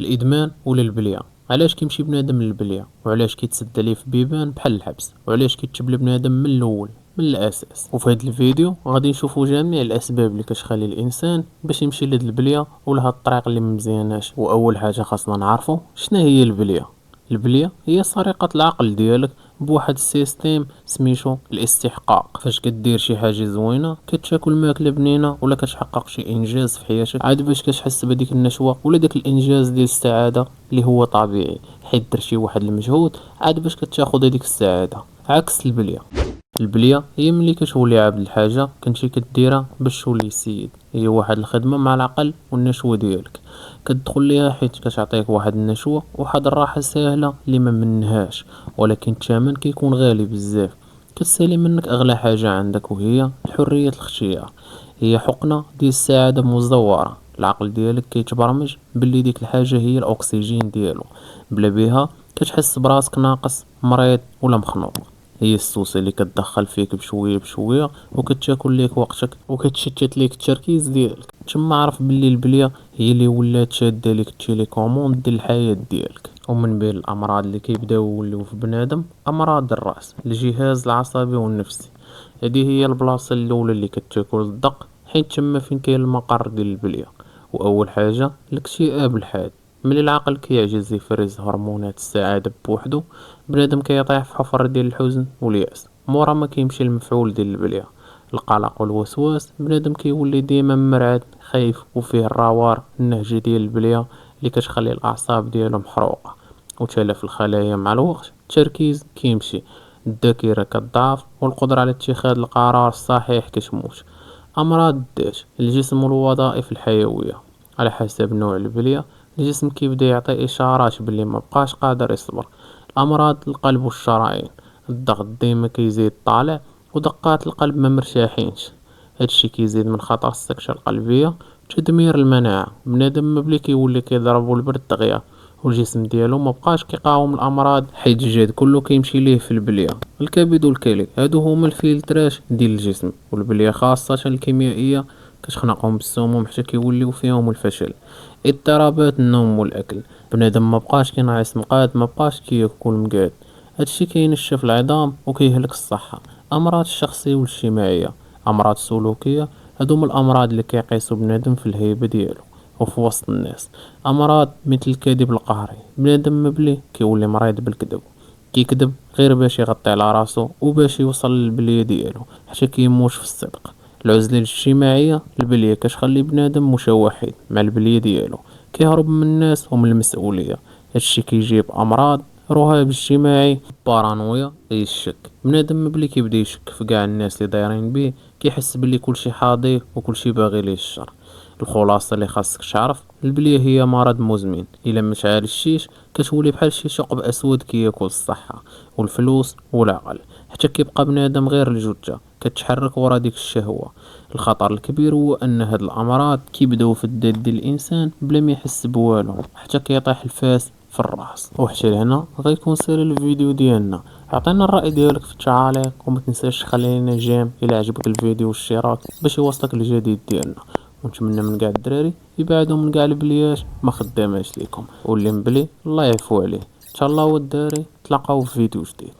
الادمان ولا البليه؟ علاش كيمشي بنادم للبليه، وعلاش كيتسد عليه في بيبان بحال الحبس، وعلاش كيتشبل بنادم من الاول من الاساس؟ وفي هذا الفيديو غادي نشوفوا جميع الاسباب اللي كتخلي الانسان باش يمشي لهاد البليه ولا هاد الطريق اللي مزياناش. واول حاجه خاصنا نعرفوا شنو هي البليه. البليه هي سرقه العقل ديالك بواحد السيستيم سميتو الاستحقاق. فاش كدير شي حاجه زوينه، كتاكل ماكله بنينه ولا كتحقق شي انجاز في حياتك، عاد باش كتحس بديك النشوه ولا داك الانجاز ديال السعاده اللي هو طبيعي حيت درتي واحد المجهود، عاد باش كتاخذ هذيك السعاده. عكس البليه، البليه هي ملي كتولي عابد الحاجه كنتي كديرها باش تولي سيد. هي واحد الخدمه مع العقل والنشوه ديالك، كتدخل ليها حيت كتعطيك واحد النشوه وواحد الراحه سهله اللي ما منهاش، ولكن الثمن كيكون غالي بزاف. كتسالي منك اغلى حاجه عندك وهي حريه الاختيار. هي حقنه ديال السعاده مزوره. العقل ديالك كيتبرمج باللي ديك الحاجه هي الاكسجين ديالو، بلا بيها كتحس براسك ناقص مريض ولا مخنوق. هي السوسه اللي كتدخل فيك بشويه بشويه وكتاكل ليك وقتك وكتشتت ليك التركيز ديالك. تما عرف باللي البليه هي اللي ولات شاده ليك التيليكوموند ديال الحياه ديالك. ومن بين الامراض اللي كيبداو يوليو في بنادم، امراض الراس، الجهاز العصبي والنفسي. هذه هي البلاصه الاولى اللي كتاكل الدق، حيت تما فين كاين المقر ديال البليه. واول حاجه الاكتئاب الحاد. ملي العقل كيعجز يفرز هرمونات السعاده بوحدو، بنادم كيطيح في حفر ديال الحزن والياس. مورا ما كيمشي المفعول ديال البليه، القلق والوسواس. بنادم كيولي ديما مرعد خايف وفيه الروار النهجه ديال البليه اللي كتخلي الاعصاب ديالو محروقه وتلف الخلايا. مع الوقت التركيز كيمشي، الذاكره كتضعف، والقدره على اتخاذ القرار الصحيح كتموت. امراض الذات، الجسم والوظائف الحيويه. على حسب نوع البليه الجسم كيبدا يعطي اشارات باللي ما بقاش قادر يصبر. الامراض القلب والشرايين، الضغط ديما كيزيد طالع ودقات القلب ما مرتاحينش. هادشي كيزيد من خطر السكتة القلبية. تدمير المناعة، بنادم مبلي كيولي كيضربو البرد دغيا والجسم ديالو ما بقاش كيقاوم الامراض حيت الجهد كله كيمشي ليه في البليه. الكبد والكلى هادو هما الفلترات ديال الجسم، والبليه خاصة الكيميائية كتخنقهم بالسموم حتى كيوليو فيهم الفشل. اضطرابات النوم والاكل، بنادم ما بقاش كينعس مقاد، ما بقاش كياكل مقاد. هادشي كينشف العظام وكيهلك الصحة. امراض الشخصية والاجتماعية، امراض سلوكية، هادو هما الامراض اللي كيقيسو بنادم في الهيبة ديالو وفي وسط الناس. امراض مثل الكذب القهري، بنادم مبلي كيولي مريض بالكذب، كيكذب غير باش يغطي على راسو وباش يوصل للبلية ديالو حتى كيموت في الصدق. العزلة الاجتماعية، البلية كتخلي بنادم متوحد مع البلية ديالو، كيهرب من الناس ومن المسؤولية. هادشي كيجيب امراض رهاب اجتماعي، بارانويا، اي الشك. بنادم مبلي كيبدا يشك في كاع الناس اللي دايرين بيه، كيحس بلي كلشي حاضيه وكلشي باغي ليه الشر. الخلاصه اللي خاصك تعرف، البليه هي مرض مزمن. الا ما تعالجتيش كتولي بحال شي ثقب اسود كياكل الصحه والفلوس والعقل، حتى كيبقى بنادم غير الجثه كتحرك ورا ديك الشهوه. الخطر الكبير هو ان هاد الامراض كيبداو في الذات ديال الانسان بلا ما يحس بوالو حتى كيطيح الفاس في الراس. وحتى لهنا غيكون سالي الفيديو ديالنا. اعطينا الرأي ديالك في التعاليق، وما تنساش تخلي لنا جيم الى عجبك الفيديو والاشتراك باش يوصلك الجديد ديالنا. ونتمنى من كاع الدراري يبعدوا من كاع البليات ما خداماش ليكم، واللي مبلي الله يعفو عليه. ان شاء الله والداري تلاقاو في فيديو جديد.